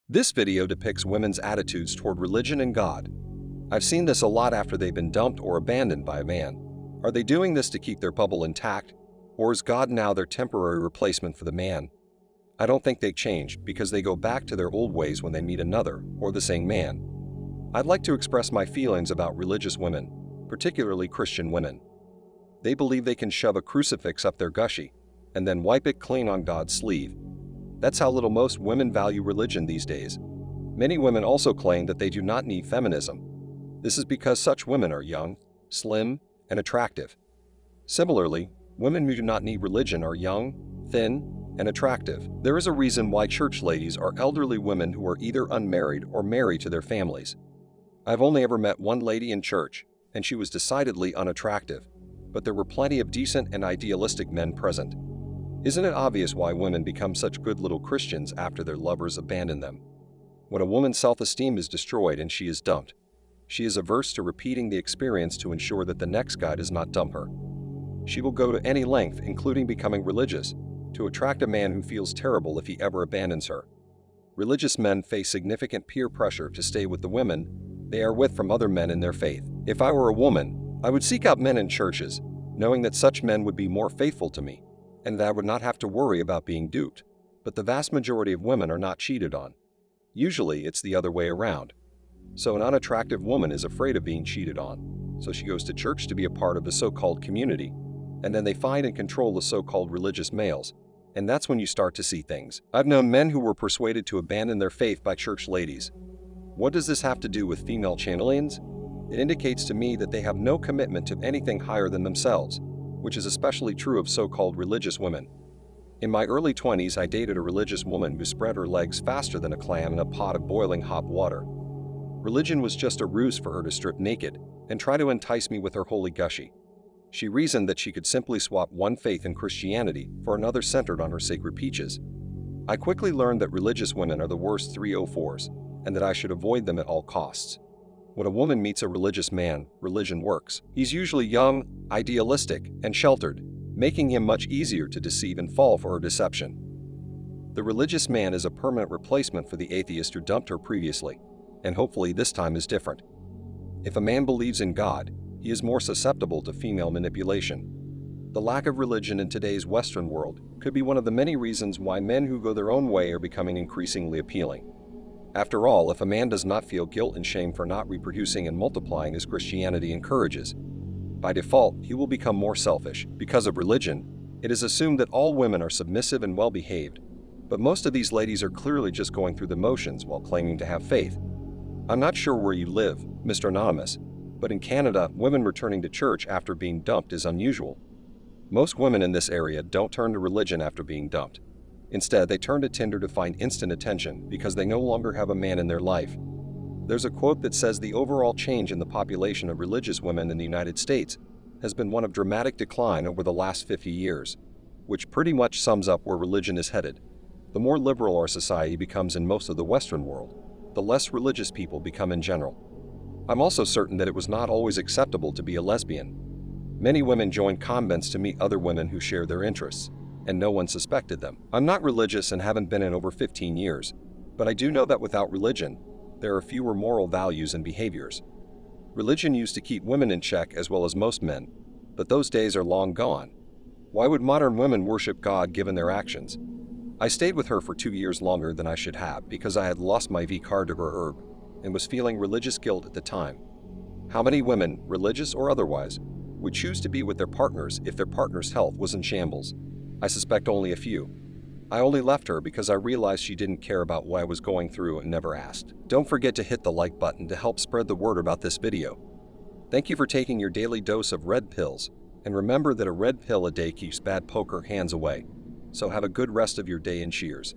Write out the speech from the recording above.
This video depicts women's attitudes toward religion and God. I've seen this a lot after they've been dumped or abandoned by a man. Are they doing this to keep their bubble intact, or is God now their temporary replacement for the man? I don't think they change because they go back to their old ways when they meet another or the same man. I'd like to express my feelings about religious women, particularly Christian women. They believe they can shove a crucifix up their gushy and then wipe it clean on God's sleeve. That's how little most women value religion these days. Many women also claim that they do not need feminism. This is because such women are young, slim, and attractive. Similarly, women who do not need religion are young, thin, and attractive. There is a reason why church ladies are elderly women who are either unmarried or married to their families. I've only ever met one lady in church, and she was decidedly unattractive, but there were plenty of decent and idealistic men present. Isn't it obvious why women become such good little Christians after their lovers abandon them? When a woman's self-esteem is destroyed and she is dumped, she is averse to repeating the experience to ensure that the next guy does not dump her. She will go to any length, including becoming religious, to attract a man who feels terrible if he ever abandons her. Religious men face significant peer pressure to stay with the women they are with from other men in their faith. If I were a woman, I would seek out men in churches, knowing that such men would be more faithful to me, and that I would not have to worry about being duped. But the vast majority of women are not cheated on. Usually, it's the other way around. So an unattractive woman is afraid of being cheated on, so she goes to church to be a part of the so-called community, and then they find and control the so-called religious males, and that's when you start to see things. I've known men who were persuaded to abandon their faith by church ladies. What does this have to do with female chameleons? It indicates to me that they have no commitment to anything higher than themselves, which is especially true of so-called religious women. In my early 20s, I dated a religious woman who spread her legs faster than a clam in a pot of boiling hot water. Religion was just a ruse for her to strip naked and try to entice me with her holy gushy. She reasoned that she could simply swap one faith in Christianity for another centered on her sacred peaches. I quickly learned that religious women are the worst 304s, and that I should avoid them at all costs. When a woman meets a religious man, religion works. He's usually young, idealistic, and sheltered, making him much easier to deceive and fall for her deception. The religious man is a permanent replacement for the atheist who dumped her previously, and hopefully this time is different. If a man believes in God, he is more susceptible to female manipulation. The lack of religion in today's Western world could be one of the many reasons why men who go their own way are becoming increasingly appealing. After all, if a man does not feel guilt and shame for not reproducing and multiplying as Christianity encourages, by default, he will become more selfish. Because of religion, it is assumed that all women are submissive and well-behaved, but most of these ladies are clearly just going through the motions while claiming to have faith. I'm not sure where you live, Mr. Anonymous, but in Canada, women returning to church after being dumped is unusual. Most women in this area don't turn to religion after being dumped. Instead, they turn to Tinder to find instant attention because they no longer have a man in their life. There's a quote that says the overall change in the population of religious women in the United States has been one of dramatic decline over the last 50 years, which pretty much sums up where religion is headed. The more liberal our society becomes in most of the Western world, the less religious people become in general. I'm also certain that it was not always acceptable to be a lesbian. Many women joined convents to meet other women who share their interests, and no one suspected them. I'm not religious and haven't been in over 15 years, but I do know that without religion, there are fewer moral values and behaviors. Religion used to keep women in check as well as most men, but those days are long gone. Why would modern women worship God given their actions? I stayed with her for 2 years longer than I should have because I had lost my V card to her herb and was feeling religious guilt at the time. How many women, religious or otherwise, would choose to be with their partners if their partner's health was in shambles? I suspect only a few. I only left her because I realized she didn't care about what I was going through and never asked. Don't forget to hit the like button to help spread the word about this video. Thank you for taking your daily dose of red pills, and remember that a red pill a day keeps bad poker hands away. So have a good rest of your day and cheers.